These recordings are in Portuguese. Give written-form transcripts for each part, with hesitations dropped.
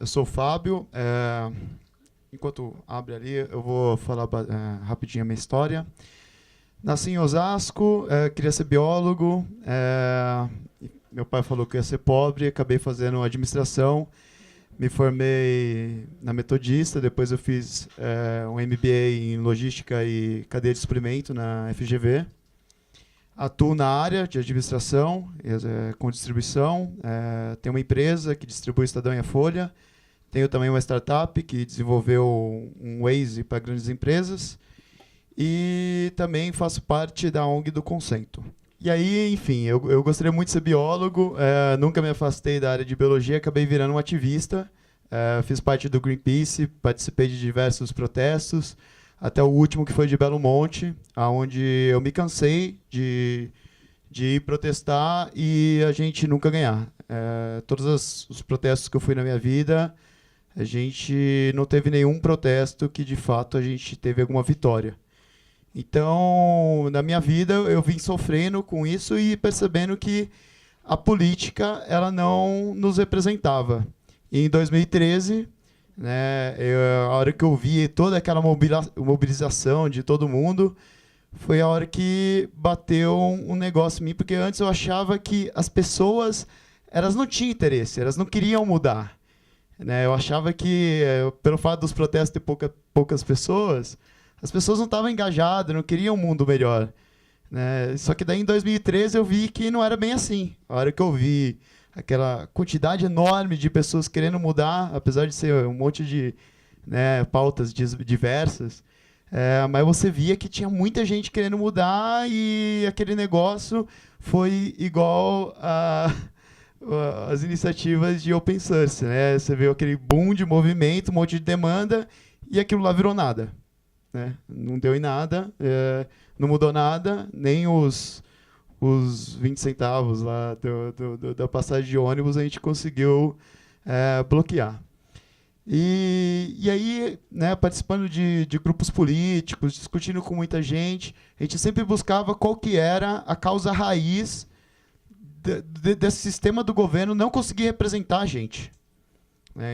eu sou o Fábio. Enquanto abre ali, eu vou falar rapidinho a minha história. Nasci em Osasco, queria ser biólogo. Meu pai falou que ia ser pobre, acabei fazendo administração. Me formei na Metodista, depois eu fiz um MBA em logística e cadeia de suprimento na FGV. Atuo na área de administração, com distribuição. Tenho uma empresa que distribui Estadão e a Folha. Tenho também uma startup que desenvolveu um Waze para grandes empresas. E também faço parte da ONG do Consento. E aí, enfim, eu gostaria muito de ser biólogo. Nunca me afastei da área de biologia, acabei virando um ativista. Fiz parte do Greenpeace, participei de diversos protestos, até o último que foi de Belo Monte, onde eu me cansei de ir protestar e a gente nunca ganhar. Todos os protestos que eu fui na minha vida, a gente não teve nenhum protesto que de fato a gente teve alguma vitória. Então, na minha vida, eu vim sofrendo com isso e percebendo que a política ela não nos representava. E em 2013, né, a hora que eu vi toda aquela mobilização de todo mundo, foi a hora que bateu um negócio em mim, porque antes eu achava que as pessoas elas não tinham interesse, elas não queriam mudar. Né? Eu achava que, pelo fato dos protestos ter poucas pessoas, as pessoas não estavam engajadas, não queriam um mundo melhor. Né? Só que daí em 2013 eu vi que não era bem assim. A hora que eu vi aquela quantidade enorme de pessoas querendo mudar, apesar de ser um monte de pautas diversas, mas você via que tinha muita gente querendo mudar e aquele negócio foi igual as iniciativas de open source. Né? Você viu aquele boom de movimento, um monte de demanda e aquilo lá virou nada. Né? Não deu em nada, não mudou nada, nem os 20 centavos lá da passagem de ônibus a gente conseguiu bloquear. E aí, né, participando de grupos políticos, discutindo com muita gente, a gente sempre buscava qual que era a causa raiz desse sistema do governo não conseguir representar a gente.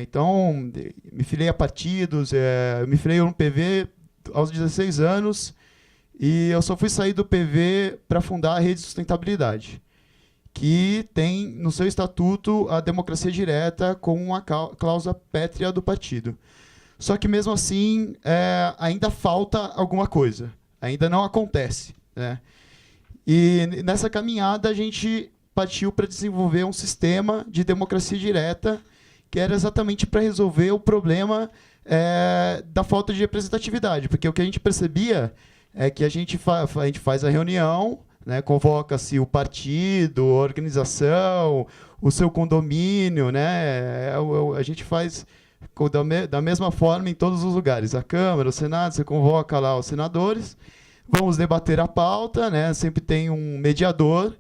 Então, me filiei a partidos, me filiei no PV aos 16 anos, e eu só fui sair do PV para fundar a Rede de Sustentabilidade, que tem no seu estatuto a democracia direta como uma cláusula pétrea do partido. Só que, mesmo assim, ainda falta alguma coisa. Ainda não acontece. Né? E nessa caminhada, a gente partiu para desenvolver um sistema de democracia direta que era exatamente para resolver o problema da falta de representatividade. Porque o que a gente percebia é que a gente faz a reunião, né, convoca-se o partido, a organização, o seu condomínio, né, a gente faz da mesma forma em todos os lugares. A Câmara, o Senado, você convoca lá os senadores, vamos debater a pauta, né, sempre tem um mediador.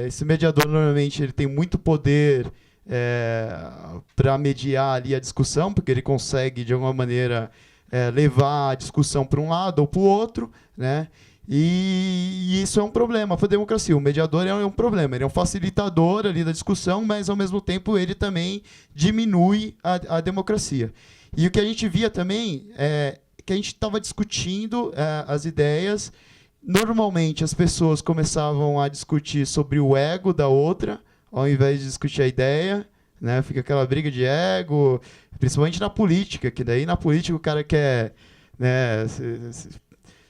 Esse mediador, normalmente, ele tem muito poder para mediar ali a discussão, porque ele consegue, de alguma maneira, levar a discussão para um lado ou para o outro, né? E isso é um problema para a democracia. O mediador é um problema, ele é um facilitador ali da discussão, mas, ao mesmo tempo, ele também diminui a democracia. E o que a gente via também é que a gente estava discutindo as ideias. Normalmente, as pessoas começavam a discutir sobre o ego da outra, ao invés de discutir a ideia. Né? Fica aquela briga de ego, principalmente na política, que daí na política o cara quer, né,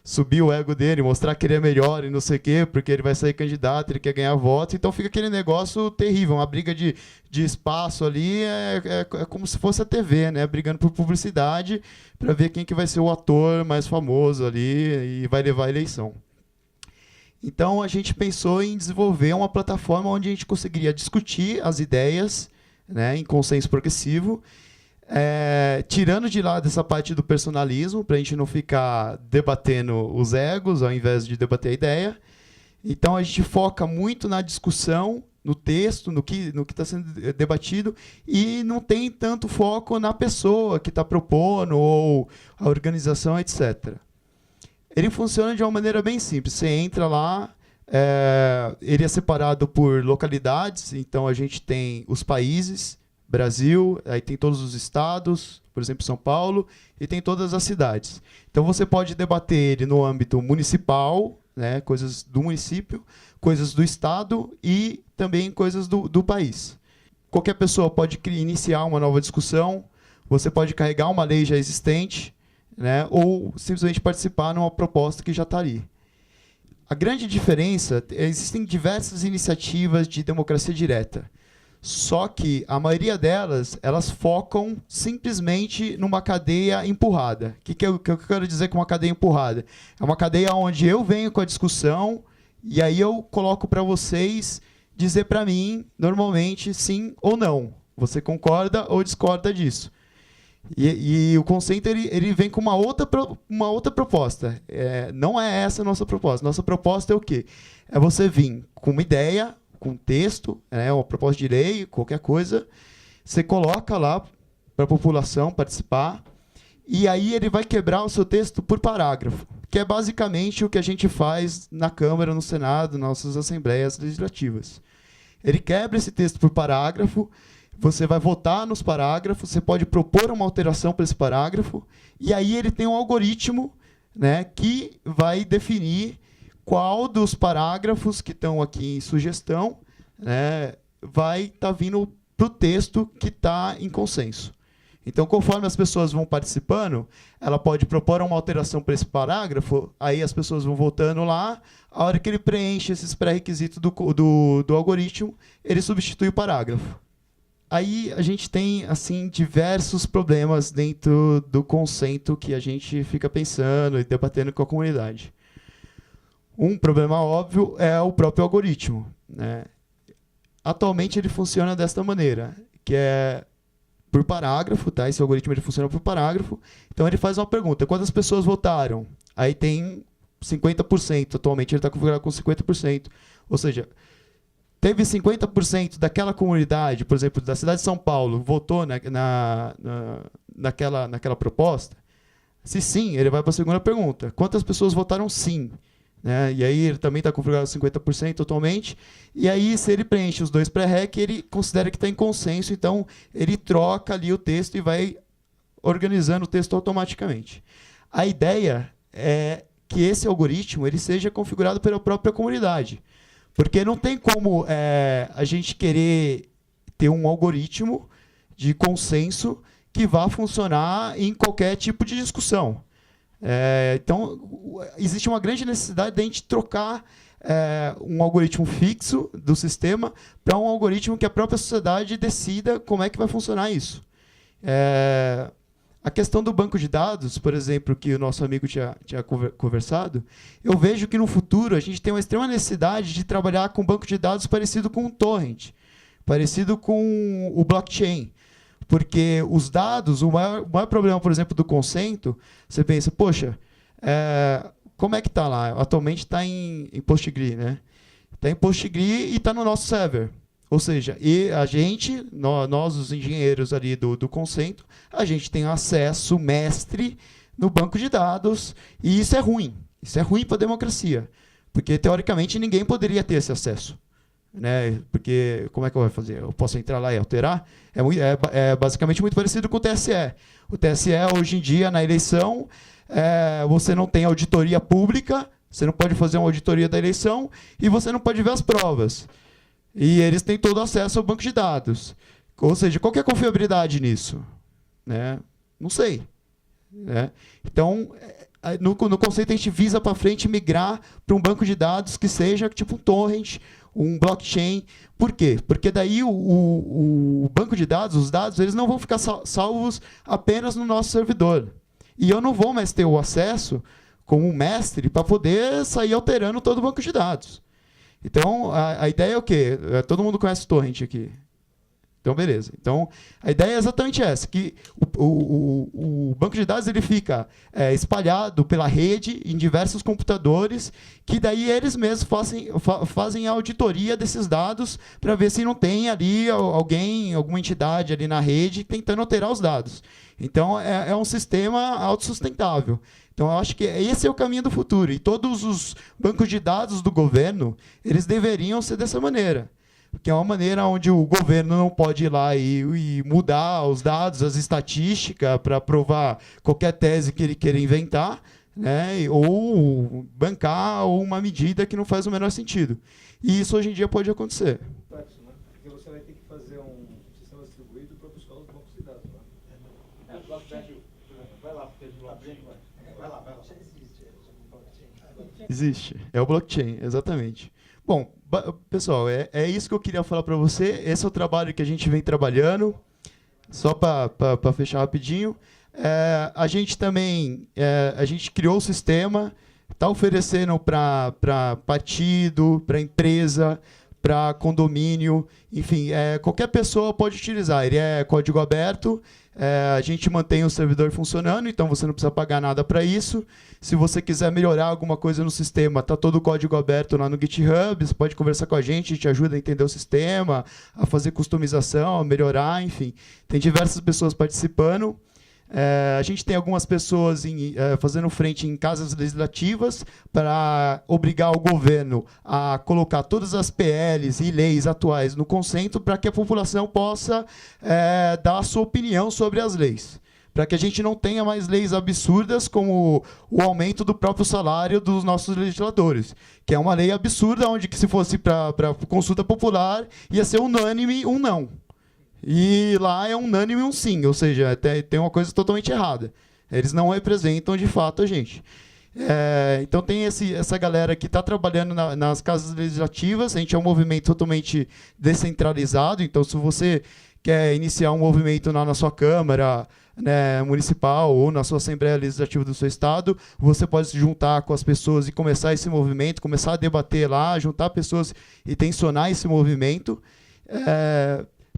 subir o ego dele, mostrar que ele é melhor e não sei o quê, porque ele vai sair candidato, ele quer ganhar votos, então fica aquele negócio terrível, uma briga de espaço ali, é como se fosse a TV, né, brigando por publicidade, para ver quem que vai ser o ator mais famoso ali e vai levar a eleição. Então a gente pensou em desenvolver uma plataforma onde a gente conseguiria discutir as ideias, né, em consenso progressivo, tirando de lado essa parte do personalismo, para a gente não ficar debatendo os egos, ao invés de debater a ideia. Então, a gente foca muito na discussão, no texto, no que está sendo debatido, e não tem tanto foco na pessoa que está propondo, ou a organização, etc. Ele funciona de uma maneira bem simples. Você entra lá, ele é separado por localidades, então a gente tem os países, Brasil, aí tem todos os estados, por exemplo, São Paulo, e tem todas as cidades. Então você pode debater ele no âmbito municipal, né, coisas do município, coisas do estado e também coisas do país. Qualquer pessoa pode iniciar uma nova discussão, você pode carregar uma lei já existente, né, ou simplesmente participar numa proposta que já está ali. A grande diferença, existem diversas iniciativas de democracia direta, só que a maioria delas, elas focam simplesmente numa cadeia empurrada. O que eu quero dizer com uma cadeia empurrada? É uma cadeia onde eu venho com a discussão e aí eu coloco para vocês dizer para mim, normalmente, sim ou não. Você concorda ou discorda disso? E o conceito ele vem com uma outra proposta. Não é essa a nossa proposta. Nossa proposta é o quê? É você vir com uma ideia, com um texto, uma proposta de lei, qualquer coisa, você coloca lá para a população participar, e aí ele vai quebrar o seu texto por parágrafo, que é basicamente o que a gente faz na Câmara, no Senado, nas nossas assembleias legislativas. Ele quebra esse texto por parágrafo, você vai votar nos parágrafos, você pode propor uma alteração para esse parágrafo, e aí ele tem um algoritmo, né, que vai definir qual dos parágrafos que estão aqui em sugestão, né, vai estar vindo para o texto que está em consenso. Então, conforme as pessoas vão participando, ela pode propor uma alteração para esse parágrafo, aí as pessoas vão votando lá, a hora que ele preenche esses pré-requisitos do algoritmo, ele substitui o parágrafo. Aí a gente tem assim diversos problemas dentro do conceito que a gente fica pensando e debatendo com a comunidade. Um problema óbvio é o próprio algoritmo, né? Atualmente ele funciona desta maneira, que é por parágrafo, tá? Esse algoritmo ele funciona por parágrafo. Então ele faz uma pergunta: quantas pessoas votaram? Aí tem 50%, atualmente ele está configurado com 50%. Ou seja, teve 50% daquela comunidade, por exemplo, da cidade de São Paulo, votou naquela proposta? Se sim, ele vai para a segunda pergunta: quantas pessoas votaram sim? Né? E aí ele também está configurado 50% atualmente. E aí, se ele preenche os dois pré-req, ele considera que está em consenso, então ele troca ali o texto e vai organizando o texto automaticamente. A ideia é que esse algoritmo ele seja configurado pela própria comunidade. Porque não tem como a gente querer ter um algoritmo de consenso que vá funcionar em qualquer tipo de discussão. Então, existe uma grande necessidade de a gente trocar um algoritmo fixo do sistema para um algoritmo que a própria sociedade decida como é que vai funcionar isso. A questão do banco de dados, por exemplo, que o nosso amigo tinha conversado, eu vejo que no futuro a gente tem uma extrema necessidade de trabalhar com um banco de dados parecido com o torrent, parecido com o blockchain. Porque os dados, o maior problema, por exemplo, do consento, você pensa, poxa, como é que está lá? Atualmente está em PostgreSQL, né? Está em PostgreSQL e está no nosso server. Ou seja, e a gente, nós os engenheiros ali do consento, a gente tem acesso mestre no banco de dados, e isso é ruim. Isso é ruim para a democracia, porque, teoricamente, ninguém poderia ter esse acesso. Né? Porque como é que eu vou fazer? Eu posso entrar lá e alterar? É basicamente muito parecido com o TSE. O TSE, hoje em dia, na eleição, você não tem auditoria pública, você não pode fazer uma auditoria da eleição e você não pode ver as provas. E eles têm todo acesso ao banco de dados. Ou seja, qual que é a confiabilidade nisso? Né? Não sei. Né? Então, no conceito, a gente visa para frente migrar para um banco de dados que seja tipo um torrent, um blockchain. Por quê? Porque daí o banco de dados, os dados, eles não vão ficar salvos apenas no nosso servidor. E eu não vou mais ter o acesso como um mestre para poder sair alterando todo o banco de dados. Então, a ideia é o quê? Todo mundo conhece o torrent aqui. Então, beleza. Então, a ideia é exatamente essa, que o banco de dados ele fica espalhado pela rede em diversos computadores, que daí eles mesmos fazem a auditoria desses dados para ver se não tem ali alguma entidade ali na rede tentando alterar os dados. Então, é um sistema autossustentável. Então, eu acho que esse é o caminho do futuro. E todos os bancos de dados do governo, eles deveriam ser dessa maneira. que é uma maneira onde o governo não pode ir lá e mudar os dados, as estatísticas, para provar qualquer tese que ele queira inventar, né, ou bancar uma medida que não faz o menor sentido. E isso hoje em dia pode acontecer. Complexo, né? Porque você vai ter que fazer um sistema distribuído para buscar os bancos de dados, né? Blockchain. Vai lá, Pedro. Vai lá. Existe. É o blockchain, exatamente. Bom, pessoal, é isso que eu queria falar para você. Esse é o trabalho que a gente vem trabalhando. Só para fechar rapidinho. A gente também a gente criou o sistema, está oferecendo para partido, para empresa, para condomínio, enfim, qualquer pessoa pode utilizar. Ele é código aberto, a gente mantém o servidor funcionando, então você não precisa pagar nada para isso. Se você quiser melhorar alguma coisa no sistema, está todo o código aberto lá no GitHub, você pode conversar com a gente ajuda a entender o sistema, a fazer customização, a melhorar, enfim. Tem diversas pessoas participando. A gente tem algumas pessoas fazendo frente em casas legislativas para obrigar o governo a colocar todas as PLs e leis atuais no consento para que a população possa dar a sua opinião sobre as leis. Para que a gente não tenha mais leis absurdas como o aumento do próprio salário dos nossos legisladores, que é uma lei absurda, onde que se fosse para consulta popular ia ser unânime um não. E lá é unânime um sim, ou seja, tem uma coisa totalmente errada. Eles não representam, de fato, a gente. Então tem essa galera que está trabalhando nas casas legislativas. A gente é um movimento totalmente descentralizado. Então, se você quer iniciar um movimento na sua Câmara, né, municipal ou na sua Assembleia Legislativa do seu estado, você pode se juntar com as pessoas e começar esse movimento, começar a debater lá, juntar pessoas e tensionar esse movimento.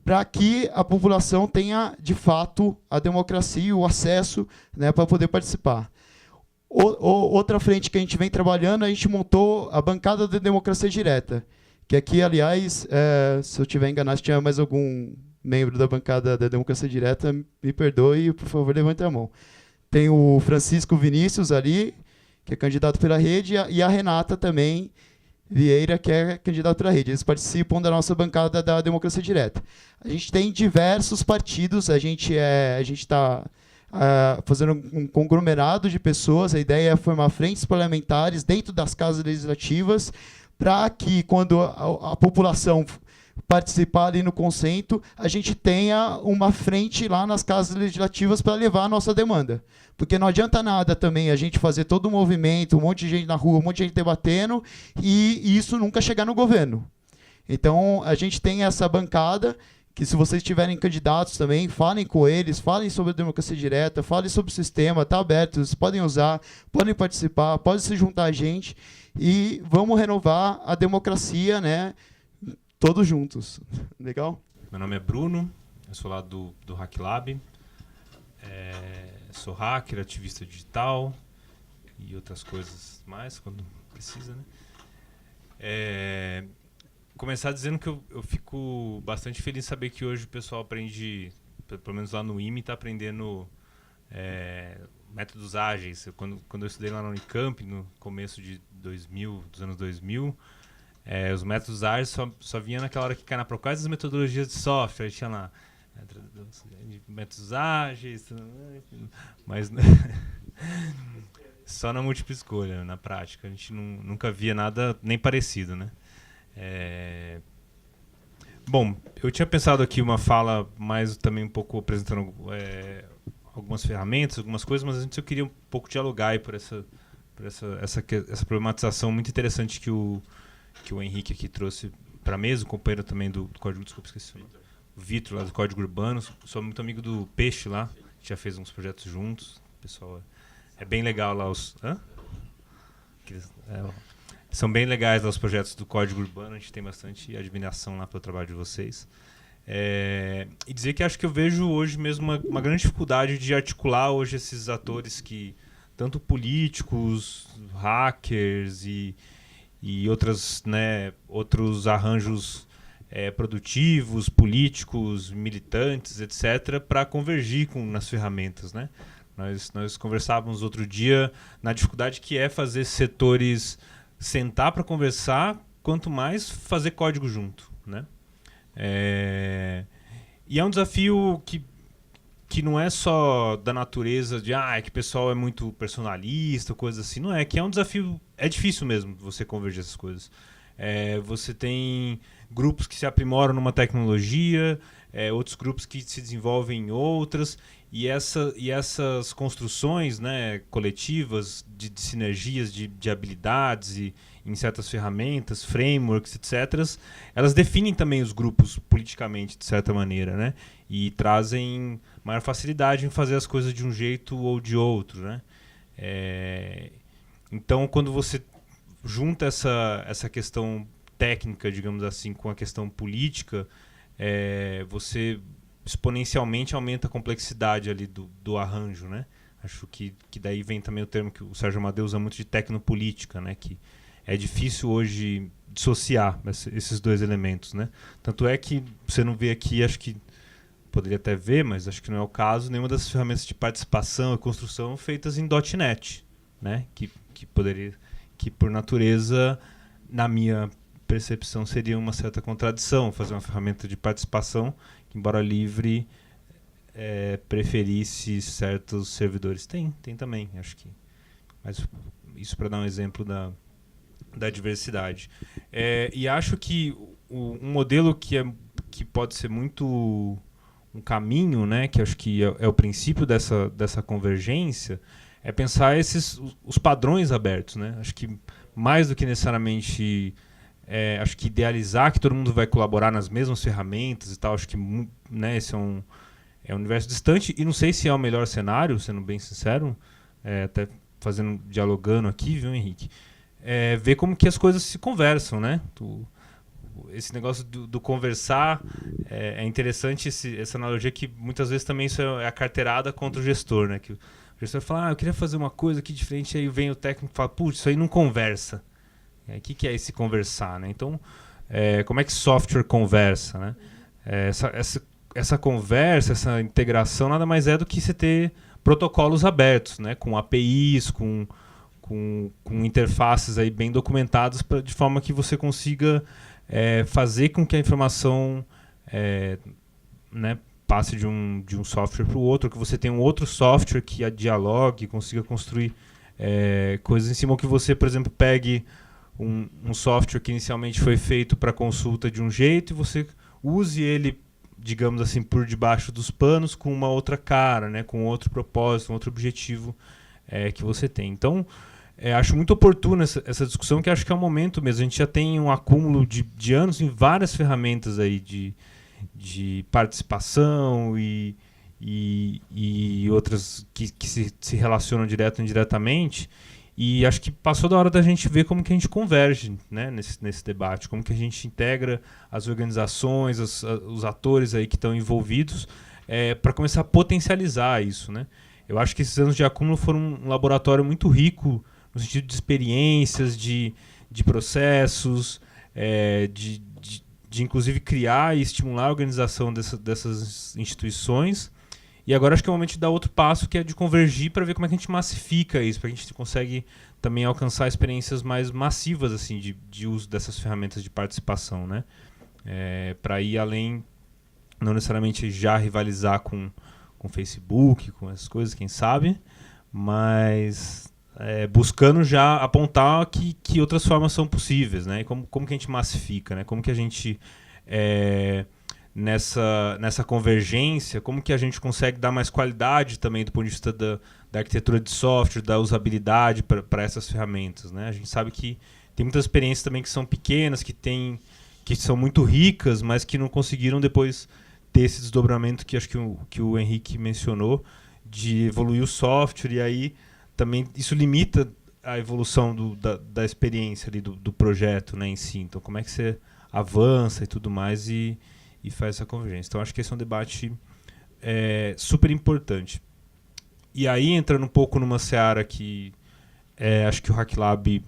Para que a população tenha, de fato, a democracia, o acesso, né, para poder participar. Outra frente que a gente vem trabalhando, a gente montou a bancada da democracia direta, que aqui, aliás, se eu estiver enganado, se tiver mais algum membro da bancada da democracia direta, me perdoe e, por favor, levante a mão. Tem o Francisco Vinícius ali, que é candidato pela rede, e a Renata também, Vieira, que é candidato pela rede. Eles participam da nossa bancada da democracia direta. A gente tem diversos partidos, a gente está fazendo um conglomerado de pessoas. A ideia é formar frentes parlamentares dentro das casas legislativas para que, quando a população participar ali no consento, a gente tenha uma frente lá nas casas legislativas para levar a nossa demanda. Porque não adianta nada também a gente fazer todo um movimento, um monte de gente na rua, um monte de gente debatendo, e isso nunca chegar no governo. Então, a gente tem essa bancada, que se vocês tiverem candidatos também, falem com eles, falem sobre a democracia direta, falem sobre o sistema, está aberto, vocês podem usar, podem participar, podem se juntar a gente, e vamos renovar a democracia, né, todos juntos. Legal? Meu nome é Bruno, eu sou lá do Hack Lab. Sou hacker, ativista digital e outras coisas mais, quando precisa, né? Começar dizendo que eu fico bastante feliz de saber que hoje o pessoal aprende, pelo menos lá no IME, está aprendendo métodos ágeis. Quando eu estudei lá na Unicamp, no começo de 2000, dos anos 2000, os métodos ágeis só vinha naquela hora que cai na prova. Quais as metodologias de software? Tinha lá métodos ágeis, mas só na múltipla escolha, na prática. A gente nunca via nada nem parecido, né? Bom, eu tinha pensado aqui uma fala mais também um pouco apresentando algumas ferramentas, algumas coisas, mas antes eu queria um pouco dialogar aí por essa problematização muito interessante que o Henrique aqui trouxe para a mesa, o companheiro também do Código, desculpa, esqueci o nome. O Vitor, lá do Código Urbano. Sou muito amigo do Peixe lá, a gente já fez uns projetos juntos. O pessoal é bem legal lá os... São bem legais lá os projetos do Código Urbano, a gente tem bastante admiração lá pelo trabalho de vocês. E dizer que acho que eu vejo hoje mesmo uma grande dificuldade de articular hoje esses atores que, tanto políticos, hackers e outros arranjos produtivos, políticos, militantes, etc., para convergir nas ferramentas, né? Nós conversávamos outro dia na dificuldade que é fazer setores sentar para conversar, quanto mais fazer código junto, né? E é um desafio que não é só da natureza de é que o pessoal é muito personalista, coisa assim. Não é, que é um desafio, é difícil mesmo você convergir essas coisas. Você tem grupos que se aprimoram numa tecnologia, outros grupos que se desenvolvem em outras, e essas construções, né, coletivas de sinergias, de habilidades e em certas ferramentas, frameworks, etc., elas definem também os grupos politicamente, de certa maneira, né? E trazem maior facilidade em fazer as coisas de um jeito ou de outro, né? Então, quando você junta essa questão técnica, digamos assim, com a questão política, você exponencialmente aumenta a complexidade ali do arranjo, né? Acho que daí vem também o termo que o Sérgio Amadeu usa muito de tecnopolítica, né? Que é difícil hoje dissociar esses dois elementos, né? Tanto é que você não vê aqui, acho que poderia até ver, mas acho que não é o caso, nenhuma das ferramentas de participação e construção feitas em .NET, né? Que por natureza, na minha percepção, seria uma certa contradição fazer uma ferramenta de participação que, embora livre, preferisse certos servidores. Tem também, acho que. Mas isso para dar um exemplo da diversidade. E acho que um modelo que pode ser muito um caminho, né, que acho que é o princípio dessa convergência, é pensar os padrões abertos, né? Acho que mais do que necessariamente acho que idealizar que todo mundo vai colaborar nas mesmas ferramentas e tal, acho que, né, esse é um universo distante, e não sei se é o melhor cenário, sendo bem sincero, até dialogando aqui, viu, Henrique? Ver como que as coisas se conversam, né? Esse negócio do conversar, é interessante essa analogia, que muitas vezes também isso é a carteirada contra o gestor, né? Que o gestor fala, eu queria fazer uma coisa aqui diferente, aí vem o técnico e fala, putz, isso aí não conversa. O que é esse conversar, né? Então, como é que software conversa, né? Essa conversa, essa integração, nada mais é do que você ter protocolos abertos, né? Com APIs, com interfaces aí bem documentadas, de forma que você consiga fazer com que a informação né, passe de um software para o outro, que você tenha um outro software que dialogue, consiga construir coisas em cima, ou que você, por exemplo, pegue um software que inicialmente foi feito para consulta de um jeito e você use ele, digamos assim, por debaixo dos panos com uma outra cara, né, com outro propósito, um outro objetivo que você tem. Então, acho muito oportuna essa discussão, que acho que é o momento mesmo. A gente já tem um acúmulo de anos em várias ferramentas aí de participação e outras que se relacionam direto ou indiretamente. E acho que passou da hora da gente ver como que a gente converge, né, nesse debate, como que a gente integra as organizações, os atores aí que estão envolvidos, para começar a potencializar isso, né? Eu acho que esses anos de acúmulo foram um laboratório muito rico no sentido de experiências, de processos, de inclusive criar e estimular a organização dessas instituições. E agora acho que é o momento de dar outro passo, que é de convergir para ver como é que a gente massifica isso, para que a gente consegue também alcançar experiências mais massivas assim, de uso dessas ferramentas de participação, né? Para ir além, não necessariamente já rivalizar com Facebook, com essas coisas, quem sabe, mas buscando já apontar que outras formas são possíveis, né? E como que a gente massifica, né? Como que a gente, nessa convergência, como que a gente consegue dar mais qualidade também do ponto de vista da arquitetura de software, da usabilidade para essas ferramentas, né? A gente sabe que tem muitas experiências também que são pequenas, que são muito ricas, mas que não conseguiram depois ter esse desdobramento que acho que o Henrique mencionou, de evoluir o software, e aí também isso limita a evolução da experiência ali, do projeto, né, em si. Então, como é que você avança e tudo mais e faz essa convergência. Então, acho que esse é um debate super importante. E aí, entrando um pouco numa seara que acho que o HackLab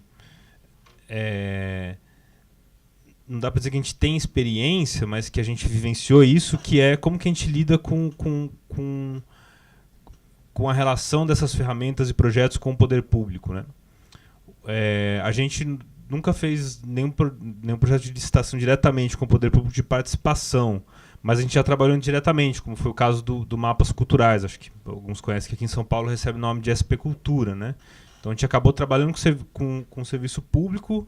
não dá para dizer que a gente tem experiência, mas que a gente vivenciou isso, que é como que a gente lida com a relação dessas ferramentas e projetos com o poder público, né? A gente, nunca fez nenhum projeto de licitação diretamente com o poder público de participação, mas a gente já trabalhou diretamente, como foi o caso do Mapas Culturais. Acho que alguns conhecem que aqui em São Paulo recebe o nome de SP Cultura, né? Então a gente acabou trabalhando com serviço público,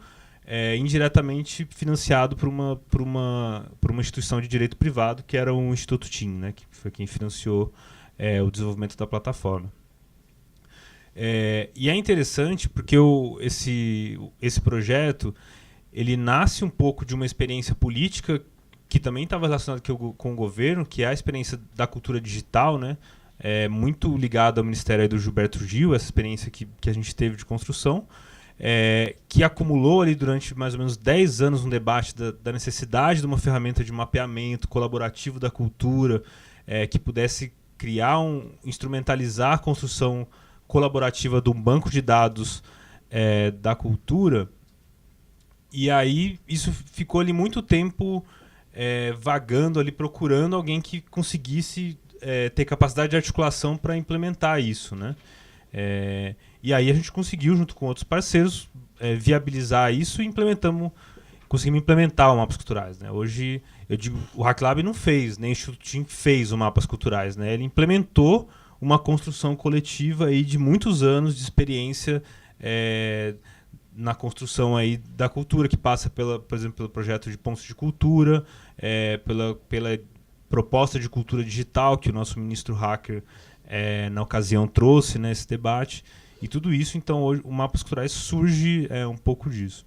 indiretamente financiado por uma instituição de direito privado, que era o Instituto TIM, né? Que foi quem financiou o desenvolvimento da plataforma. E é interessante porque esse projeto ele nasce um pouco de uma experiência política que também estava relacionada com o governo, que é a experiência da cultura digital, né? Muito ligada ao Ministério aí do Gilberto Gil, essa experiência que a gente teve de construção, que acumulou ali durante mais ou menos 10 anos um debate da necessidade de uma ferramenta de mapeamento colaborativo da cultura, que pudesse instrumentalizar a construção colaborativa de um banco de dados da cultura. E aí isso ficou ali muito tempo vagando ali, procurando alguém que conseguisse ter capacidade de articulação para implementar isso, né? E aí a gente conseguiu, junto com outros parceiros, viabilizar isso e conseguimos implementar o Mapas Culturais, né? Hoje, eu digo, o HackLab não fez, nem o Instituto TIM fez o Mapas Culturais, né? Ele implementou uma construção coletiva aí de muitos anos de experiência na construção aí da cultura, que passa, por exemplo, pelo projeto de pontos de cultura, pela proposta de cultura digital que o nosso ministro Hacker, na ocasião, trouxe nesse debate. E tudo isso, então, hoje o Mapas Culturais surge um pouco disso.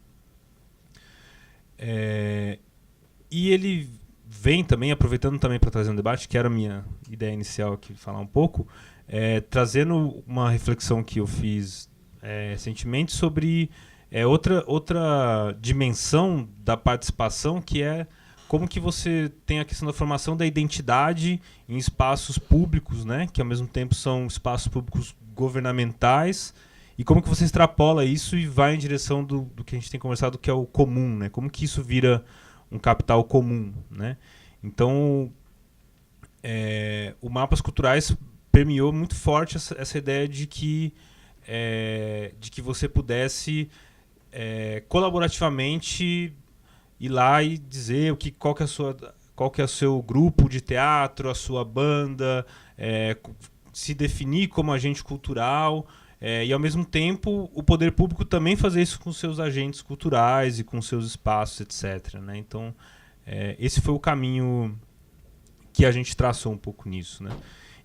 E ele vem também, aproveitando também para trazer um debate, que era a minha ideia inicial aqui, falar um pouco, trazendo uma reflexão que eu fiz recentemente sobre outra dimensão da participação, que é como que você tem a questão da formação da identidade em espaços públicos, né, que ao mesmo tempo são espaços públicos governamentais, e como que você extrapola isso e vai em direção do que a gente tem conversado, que é o comum, né? Como que isso vira um capital comum, né? Então, o Mapas Culturais permeou muito forte essa ideia de que você pudesse colaborativamente ir lá e dizer qual que é o seu grupo de teatro, a sua banda, se definir como agente cultural, e ao mesmo tempo o poder público também fazer isso com seus agentes culturais e com seus espaços, etc., né? Então, esse foi o caminho que a gente traçou um pouco nisso, né?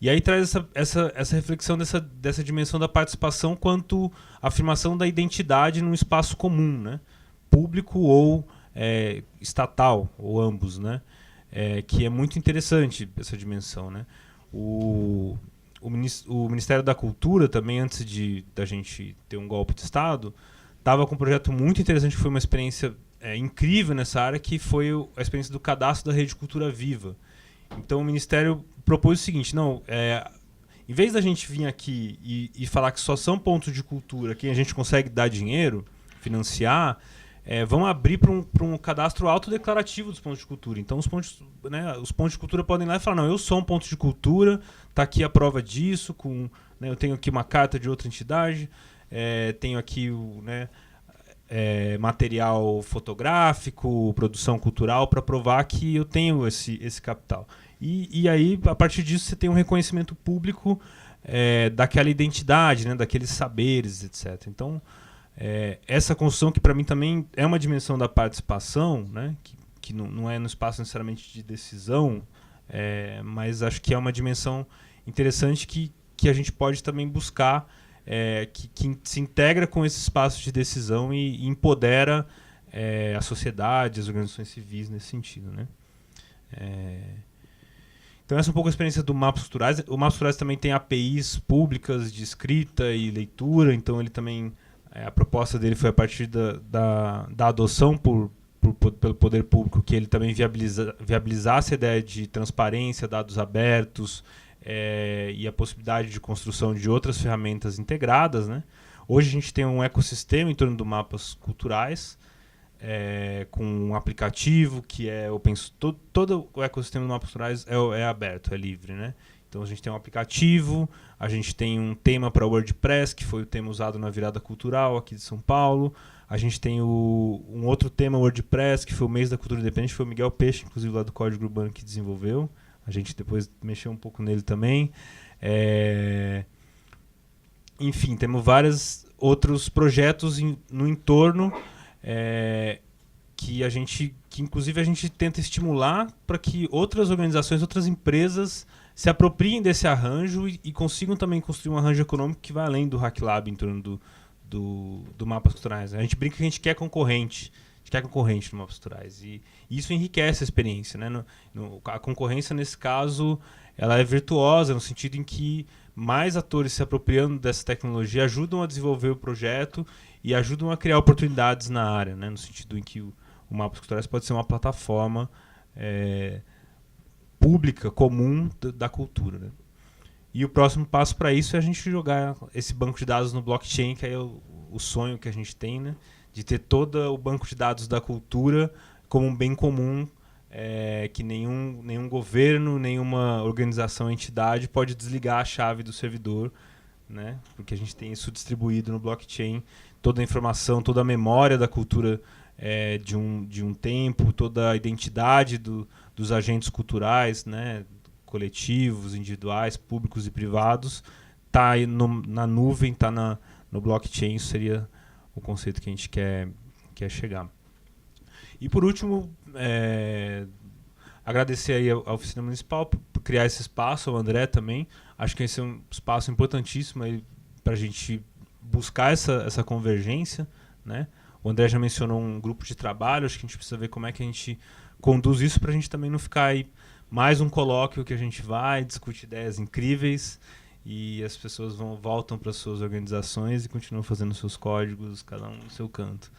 E aí traz essa reflexão dessa dimensão da participação quanto afirmação da identidade num espaço comum, né? Público ou estatal, ou ambos, né? Que é muito interessante essa dimensão, né? O Ministério da Cultura também, antes da gente ter um golpe de Estado, estava com um projeto muito interessante, que foi uma experiência incrível nessa área, que foi a experiência do cadastro da Rede Cultura Viva. Então o Ministério propôs o seguinte: em vez da gente vir aqui e falar que só são pontos de cultura quem a gente consegue dar dinheiro, financiar, vamos abrir para um cadastro autodeclarativo dos pontos de cultura. Então os pontos de cultura podem ir lá e falar: não, eu sou um ponto de cultura, está aqui a prova disso, eu tenho aqui uma carta de outra entidade, tenho aqui material fotográfico, produção cultural, para provar que eu tenho esse capital. E aí, a partir disso, você tem um reconhecimento público daquela identidade, né, daqueles saberes, etc. Então, essa construção, que para mim também é uma dimensão da participação, né, que não é no espaço necessariamente de decisão, mas acho que é uma dimensão interessante que a gente pode também buscar, que se integra com esse espaço de decisão e empodera a sociedade, as organizações civis nesse sentido, né? Então essa é um pouco a experiência do Mapas Culturais. O Mapas Culturais também tem APIs públicas de escrita e leitura, então ele também, a proposta dele foi a partir da adoção pelo poder público, que ele também viabilizasse a ideia de transparência, dados abertos, e a possibilidade de construção de outras ferramentas integradas, né? Hoje a gente tem um ecossistema em torno do Mapas Culturais, com um aplicativo que é open source. Todo o ecossistema do Mapas Culturais é aberto, é livre, né? Então a gente tem um aplicativo, a gente tem um tema para WordPress, que foi o tema usado na virada cultural aqui de São Paulo, A gente tem um outro tema WordPress, que foi o mês da cultura independente, foi o Miguel Peixe, inclusive lá do Código Urbano, que desenvolveu. A gente depois mexeu um pouco nele também. Enfim, temos vários outros projetos no entorno que inclusive a gente tenta estimular para que outras organizações, outras empresas se apropriem desse arranjo e consigam também construir um arranjo econômico que vai além do Hack Lab em torno do Mapas Culturais. A gente brinca que a gente quer concorrente no Mapas Culturais. E isso enriquece a experiência, né? A concorrência, nesse caso, ela é virtuosa, no sentido em que mais atores se apropriando dessa tecnologia ajudam a desenvolver o projeto e ajudam a criar oportunidades na área, né? No sentido em que o Mapas Culturais pode ser uma plataforma pública, comum da cultura, né? E o próximo passo para isso é a gente jogar esse banco de dados no blockchain, que é o sonho que a gente tem, né? De ter todo o banco de dados da cultura como um bem comum, que nenhum governo, nenhuma organização, entidade pode desligar a chave do servidor, né? Porque a gente tem isso distribuído no blockchain, toda a informação, toda a memória da cultura de um tempo, toda a identidade dos agentes culturais, né? Coletivos, individuais, públicos e privados, está na nuvem, está no blockchain. Isso seria o conceito que a gente quer chegar. E por último, agradecer aí à Oficina Municipal por criar esse espaço, ao André também. Acho que esse é um espaço importantíssimo para a gente buscar essa convergência, né? O André já mencionou um grupo de trabalho, acho que a gente precisa ver como é que a gente conduz isso para a gente também não ficar aí mais um colóquio que a gente vai, discute ideias incríveis e as pessoas voltam para suas organizações e continuam fazendo seus códigos, cada um no seu canto.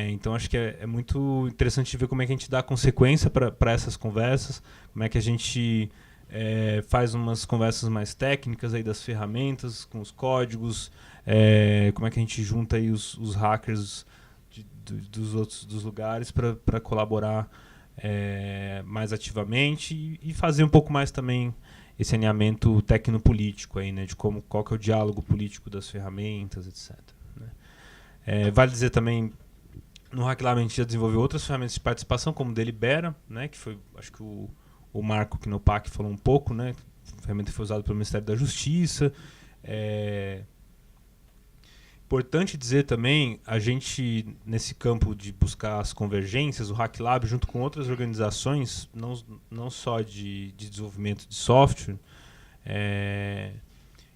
Então acho que é muito interessante ver como é que a gente dá consequência para essas conversas, como é que a gente faz umas conversas mais técnicas aí das ferramentas, com os códigos, como é que a gente junta aí os hackers dos lugares para colaborar mais ativamente e fazer um pouco mais também esse alinhamento tecnopolítico aí, né, de qual que é o diálogo político das ferramentas, etc. Né. Vale dizer também, no Hack Lab a gente já desenvolveu outras ferramentas de participação, como o Delibera, né, que foi, acho que o Marco Knopak falou um pouco, né, a ferramenta foi usada pelo Ministério da Justiça. Importante dizer também, a gente, nesse campo de buscar as convergências, o Hack Lab, junto com outras organizações, não só de desenvolvimento de software,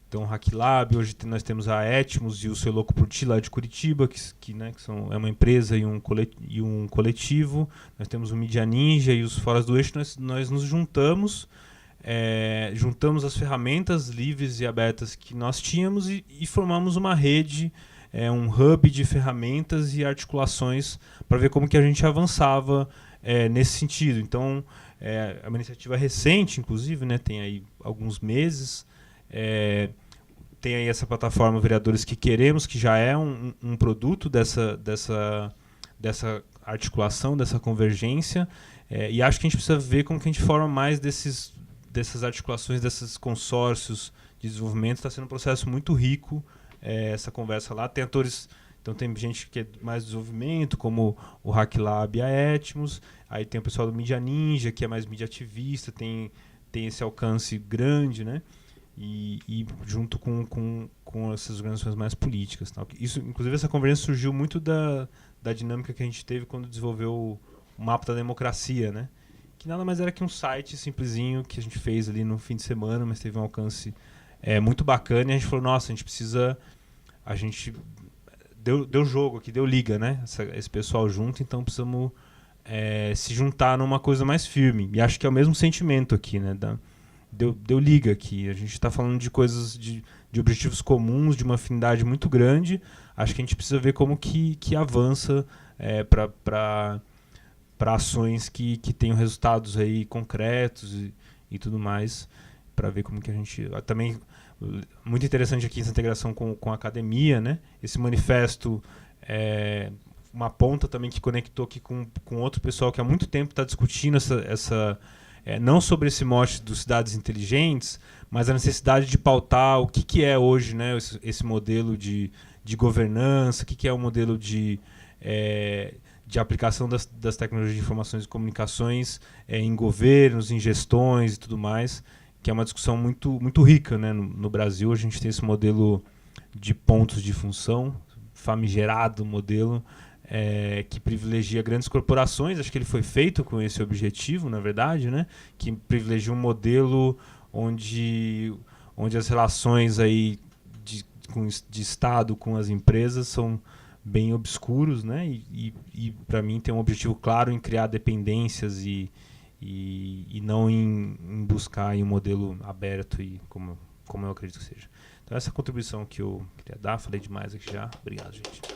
então o Hack Lab, hoje nós temos a Etmos e o Seu Louco por Ti, lá de Curitiba, que é uma empresa e um coletivo, nós temos o Media Ninja e os Foras do Eixo, nós nos juntamos as ferramentas livres e abertas que nós tínhamos e formamos uma rede, um hub de ferramentas e articulações para ver como que a gente avançava nesse sentido. Então, é uma iniciativa recente, inclusive, né, tem aí alguns meses, tem aí essa plataforma Vereadores que Queremos, que já é um produto dessa articulação, dessa convergência, e acho que a gente precisa ver como que a gente forma mais dessas articulações, desses consórcios de desenvolvimento. Está sendo um processo muito rico essa conversa lá. Tem atores, então tem gente que é mais desenvolvimento, como o Hack Lab e a Etmos. Aí tem o pessoal do Media Ninja, que é mais mídia ativista, tem esse alcance grande, né? E junto com essas organizações mais políticas. Tal. Isso, inclusive, essa convergência surgiu muito da dinâmica que a gente teve quando desenvolveu o Mapa da Democracia, né? Que nada mais era que um site simplesinho que a gente fez ali no fim de semana, mas teve um alcance muito bacana, e a gente falou, nossa, a gente deu jogo aqui, deu liga, né? Esse pessoal junto, então precisamos se juntar numa coisa mais firme. E acho que é o mesmo sentimento aqui, né? Deu liga aqui. A gente está falando de coisas, de objetivos comuns, de uma afinidade muito grande. Acho que a gente precisa ver como que avança para ações que tenham resultados aí concretos e tudo mais, para ver como que a gente... Também, muito interessante aqui essa integração com a academia, né? Esse manifesto uma ponta também que conectou aqui com outro pessoal que há muito tempo está discutindo não sobre esse mote dos cidades inteligentes, mas a necessidade de pautar o que é hoje, né, esse modelo de governança, o que é o modelo de de aplicação das tecnologias de informações e comunicações em governos, em gestões e tudo mais, que é uma discussão muito, muito rica, né? No Brasil a gente tem esse modelo de pontos de função, famigerado modelo, que privilegia grandes corporações. Acho que ele foi feito com esse objetivo, na verdade, né? Que privilegia um modelo onde as relações aí de Estado com as empresas são bem obscuros, né? E para mim tem um objetivo claro em criar dependências e não em buscar aí um modelo aberto, e como eu acredito que seja. Então essa é a contribuição que eu queria dar. Falei demais aqui já. Obrigado, gente.